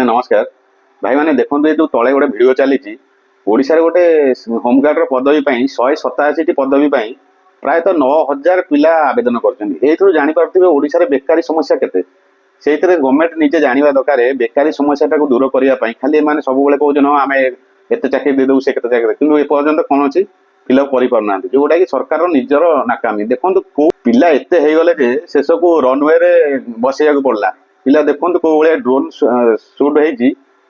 नमस्कार भाई मैंने देखो ये जो तले गोटे भिड चली ओडिशा रे गोटे होमगार्ड पदवी 187 पदवी प्रायतः 9000 पिला आवेदन कर जापर ओडिशा रे बेकारी समस्या केते से गवर्नमेंट निजे जाना दरकार बेकारी समस्या टाक दूर करने खाली एम सब कहते आम एत चाकरी देदेव से चाकरी कि एपर्तंत कौन अच्छी फिलअप करना जोटा कि सरकार निजर नाकामी देखो कौ पिला एत गले शेष को रनवे बसैया पड़ा पिला देखो कौ भाया ड्रोन सुट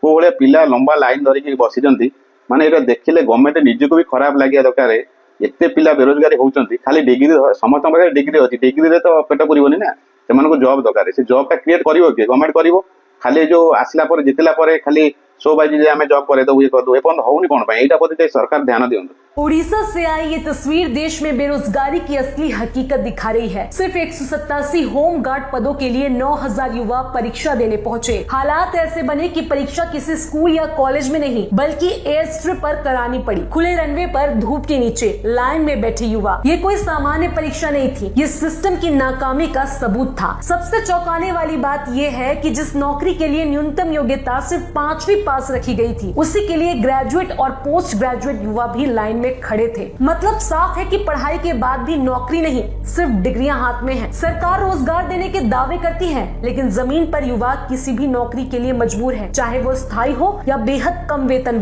हो भाया पिला लंबा लाइन धरिकी बसी माने ये देखिले गवर्नमेंट निजक भी खराब लगे दरकार एत पिला बेरोजगारी होती खाली डिग्री समस्त पाखे डिग्री अच्छी डिग्री तो पेट पुरनी ना से जॉब दरकार से जॉब टा क्रिएट कर गवर्नमेंट कर खाली जो आसला जितला खाली सो बाजी आम जॉब करे तो ये कर एपर्तंत होनी कौन यहाँ प्रति सरकार ध्यान दिंतु। उड़ीसा से आई ये तस्वीर देश में बेरोजगारी की असली हकीकत दिखा रही है। सिर्फ 187 होम गार्ड पदों के लिए 9000 युवा परीक्षा देने पहुंचे। हालात ऐसे बने कि परीक्षा किसी स्कूल या कॉलेज में नहीं बल्कि एयर स्ट्रिप पर करानी पड़ी। खुले रनवे पर धूप के नीचे लाइन में बैठे युवा। ये कोई सामान्य परीक्षा नहीं थी, ये सिस्टम की नाकामी का सबूत था। सबसे चौंकाने वाली बात ये है कि जिस नौकरी के लिए न्यूनतम योग्यता सिर्फ 5वीं पास रखी गई थी, उसी के लिए ग्रेजुएट और पोस्ट ग्रेजुएट युवा भी लाइन खड़े थे। मतलब साफ है कि पढ़ाई के बाद भी नौकरी नहीं, सिर्फ डिग्रियां हाथ में हैं। सरकार रोजगार देने के दावे करती है, लेकिन जमीन पर युवा किसी भी नौकरी के लिए मजबूर है, चाहे वो स्थायी हो या बेहद कम वेतन।